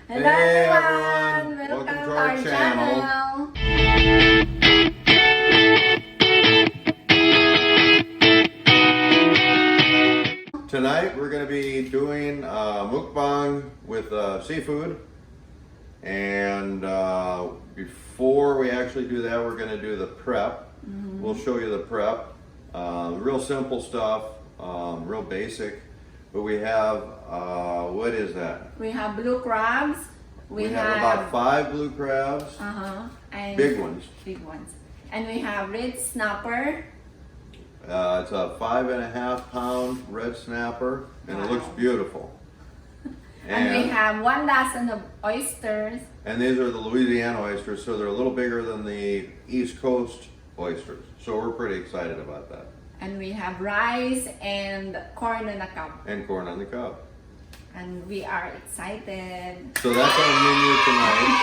Hello Hey everyone! everyone! Welcome to our channel. Tonight we're going to be doing mukbang with seafood, and before we actually do that, we're going to do the prep. We'll show you the prep. Real simple stuff, real basic, but we have, what is that? We have blue crabs. We have about 5 blue crabs, And big ones. Big ones. And we have red snapper. It's a 5.5 pound red snapper, and it looks beautiful. And we have 1 dozen of oysters. And these are the Louisiana oysters, so they're a little bigger than the East Coast oysters. So we're pretty excited about that. And we have rice and corn on the cob. And corn on the cob. And we are excited. So that's our menu tonight.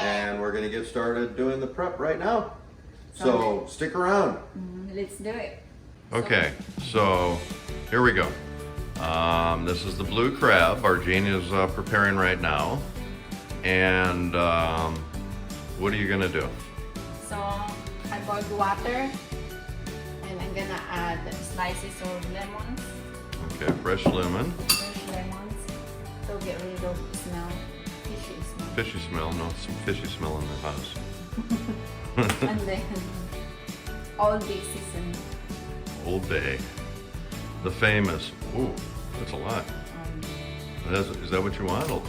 And we're going to get started doing the prep right now. So stick around. Let's do it. Okay, so here we go. This is the blue crab. Our Jane is preparing right now. And what are you gonna do? So I boiled water, and I'm gonna add slices of lemons. Okay, fresh lemon. Fresh lemons to get rid of smell, fishy smell. Fishy smell, no, some fishy smell in the house. And then all day seasoning. Old Bay. The famous. Ooh, that's a lot. Is that what you want? Oh,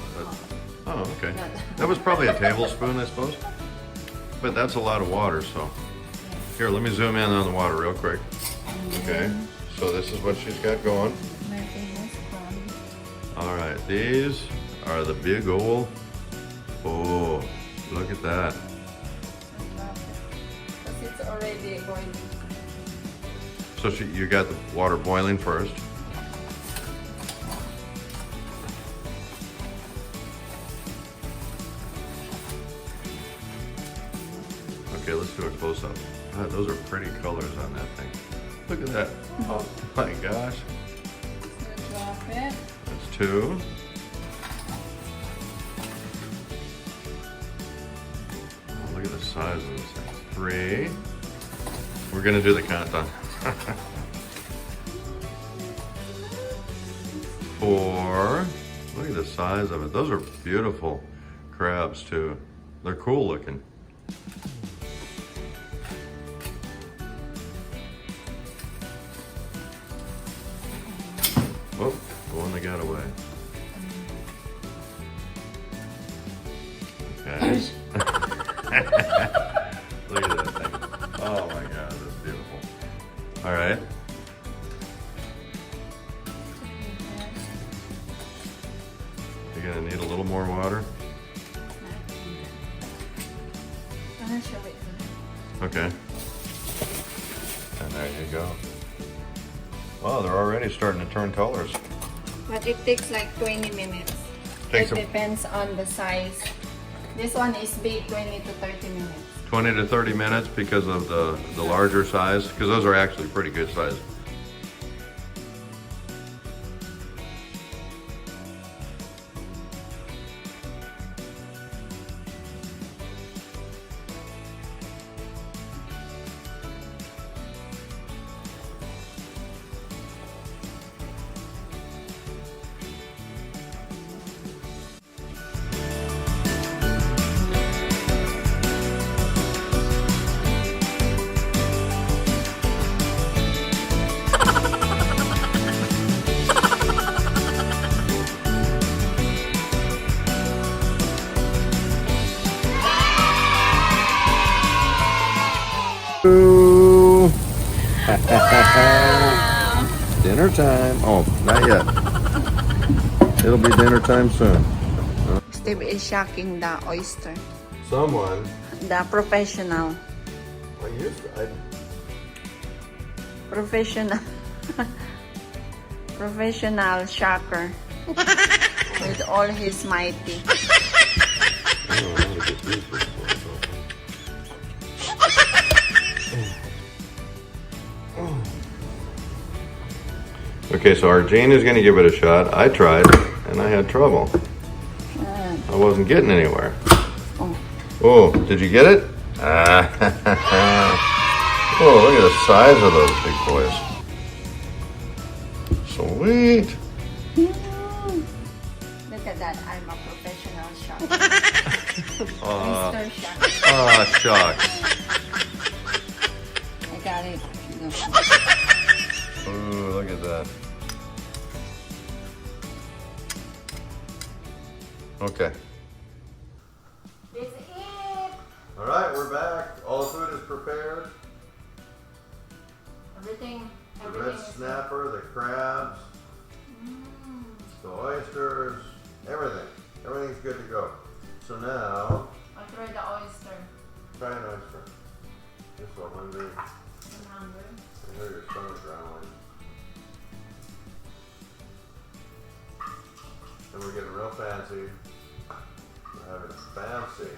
okay. That was probably a tablespoon, I suppose. But that's a lot of water, so. Here, let me zoom in on the water real quick. Okay, so this is what she's got going. My famous corn. All right, these are the big old, oh, look at that. Because it's already boiling. So you got the water boiling first. Okay, let's do a close-up. God, those are pretty colors on that thing. Look at that. Oh my gosh. Just gonna drop it. That's 2. Oh, look at the size of this thing. 3. We're gonna do the countdown. 4. Look at the size of it. Those are beautiful crabs too. They're cool looking. Oh, the one that got away. Okay. Look at that thing. Oh my God, that's beautiful. All right. You're gonna need a little more water. I'm gonna show it. Okay. And there you go. Wow, they're already starting to turn colors. But it takes like 20 minutes. Takes It depends on the size. This one is big, 20 to 30 minutes. 20 to 30 minutes because of the larger size, because those are actually pretty good size. Dinner time. Oh, not yet. It'll be dinner time soon. Steve is shocking the oyster. Someone. The professional. Professional. Professional shocker. With all his mighty. I don't know how to get these before, Okay, so our Jane is going to give it a shot. I tried, and I had trouble. I wasn't getting anywhere. Oh. Oh, did you get it? Ah. Oh, look at the size of those big boys. Sweet. Look at that. I'm a professional chef. Mr. Chef. Ah, shucks. I got it. Ooh, look at that. Okay. This is it. All right, we're back. All the food is prepared. Everything The red is snapper, the crabs, the oysters, everything. Everything's good to go. So now, I'll try the oyster. try an oyster. Just so hungry. I'm hungry. I hear your stomach growling. And we're getting real fancy. We're having a fancy,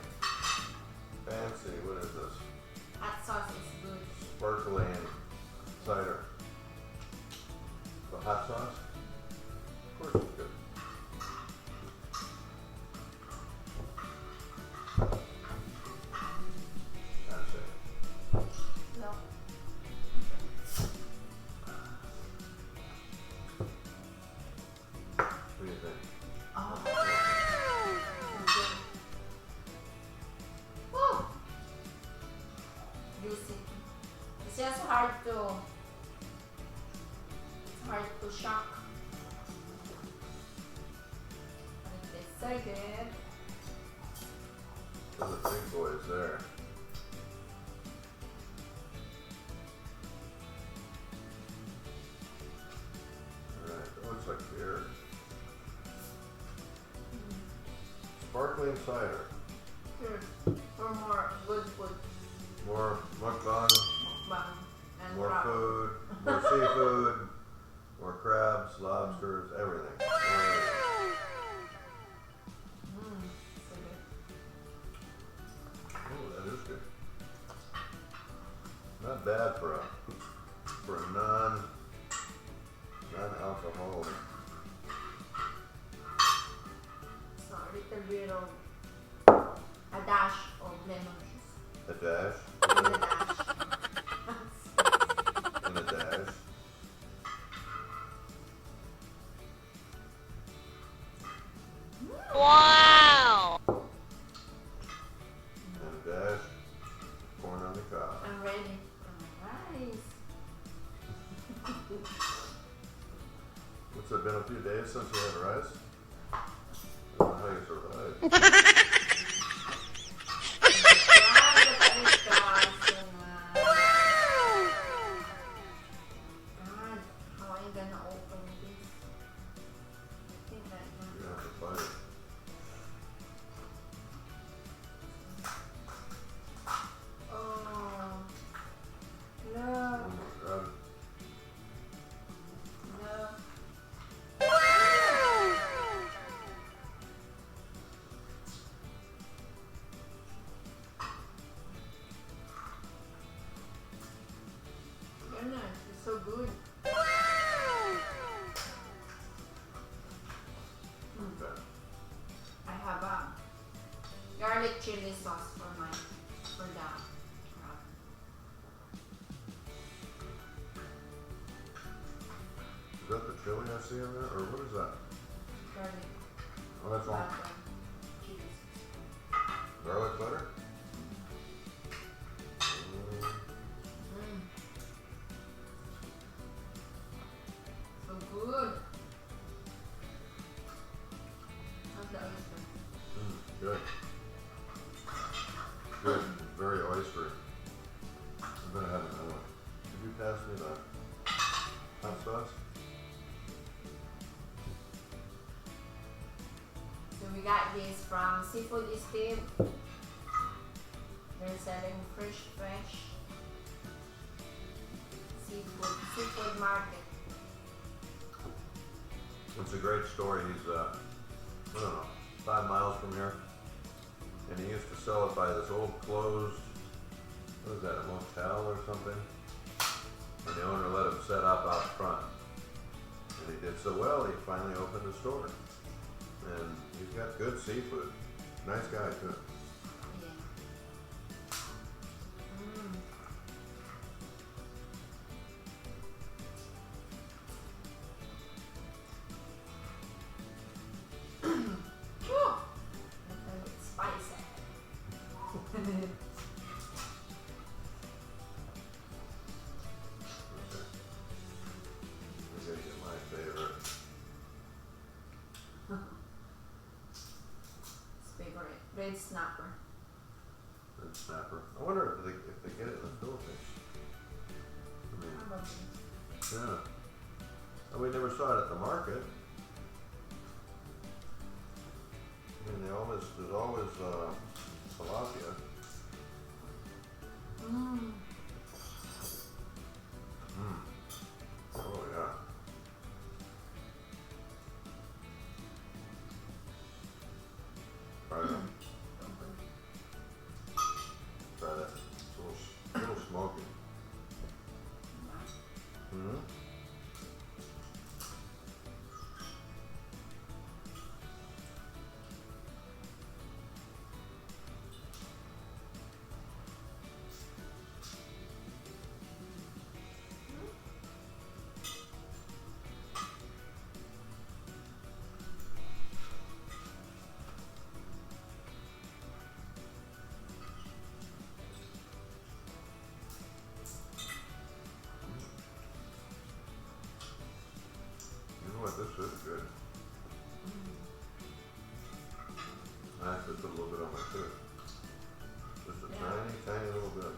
what is this? Hot sauce is good. Sparkling cider. The hot sauce? Of course it's good. That's it. No. What do you think? Oh. Good. Woo. Juicy. It's just hard to shock. But it tastes so good. Those are big boys there. Alright, that looks like beer. Sparkling cider. Here, for more good food. More mukbang, Mukbang and more wrap. food, more seafood, more crabs, lobsters, everything. Everything. So good. Oh, that is good. Not bad for a non-alcoholic. So a little bit of a dash of lemon juice. A dash. And a dash. And a dash. Wow! And a dash. Corn on the cob. I'm ready for my rice. What's it been, a few days since you had rice? I don't know how you survived. God, how am I gonna open this? I think that You're gonna have to fight it. Oh, no, Oh my god. no. Goodness, it's so good. Okay. I have a garlic chili sauce for the crab. Is that the chili I see in there? Or what is that? Garlic Oh, that's all. butter cheese. Garlic butter? So good. How's the oyster? Good. Good. Very oystery. I'm gonna have another one. Could you pass me the hot sauce? So we got this from Seafood Steve. They're selling fresh seafood market. It's a great story. He's, I don't know, 5 miles from here. And he used to sell it by this old closed, what is that, a motel or something? And the owner let him set up out front. And he did so well, he finally opened a store. And he's got good seafood. Nice guy too. Yeah. Whew. That's a bit spicy. This is my favorite. Favorite red snapper. Red snapper. I wonder if they get it in the Philippines. I mean, Probably. yeah. Oh, we never saw it at the market. I mean, there's always tilapia. Mmm. Mm. Oh yeah. Try that. Try that. It's a little smoky. Mm-hmm. You know what? This is good. I actually put a little bit on my tooth. Just a tiny, tiny little bit.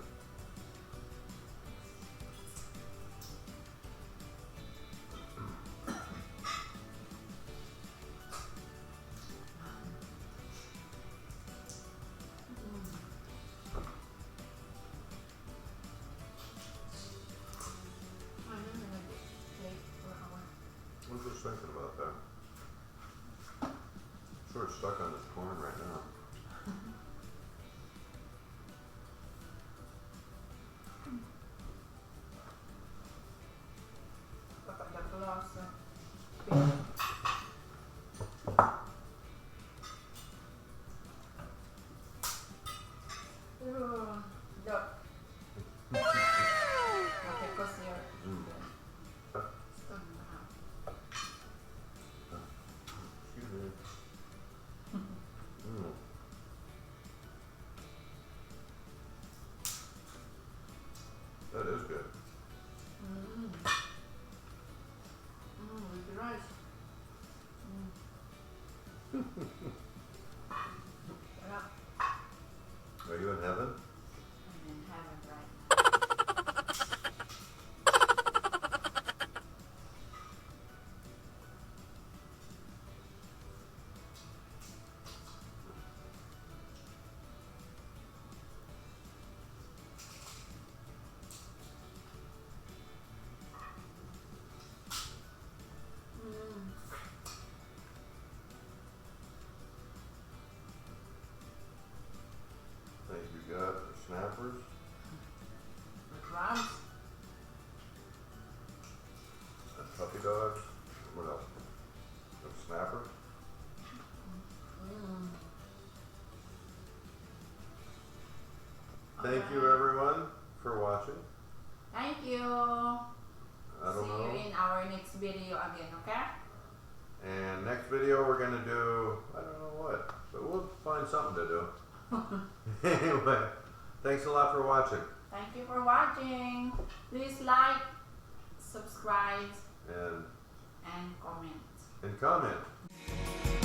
I was just thinking about that. Sort of stuck on this corn right now. Excuse me. Mm. That is good. With rice. Yeah. Are you in heaven? I'm in heaven right Think you got the snappers? with clams. And puppy dogs? What else? The snapper? Thank you everyone for watching. Thank you. I don't See know. you in our next video again, okay? And next video we're gonna do, I don't know what, but we'll find something to do. Anyway, thanks a lot for watching. Thank you for watching. Please like, subscribe, And and comment. comment.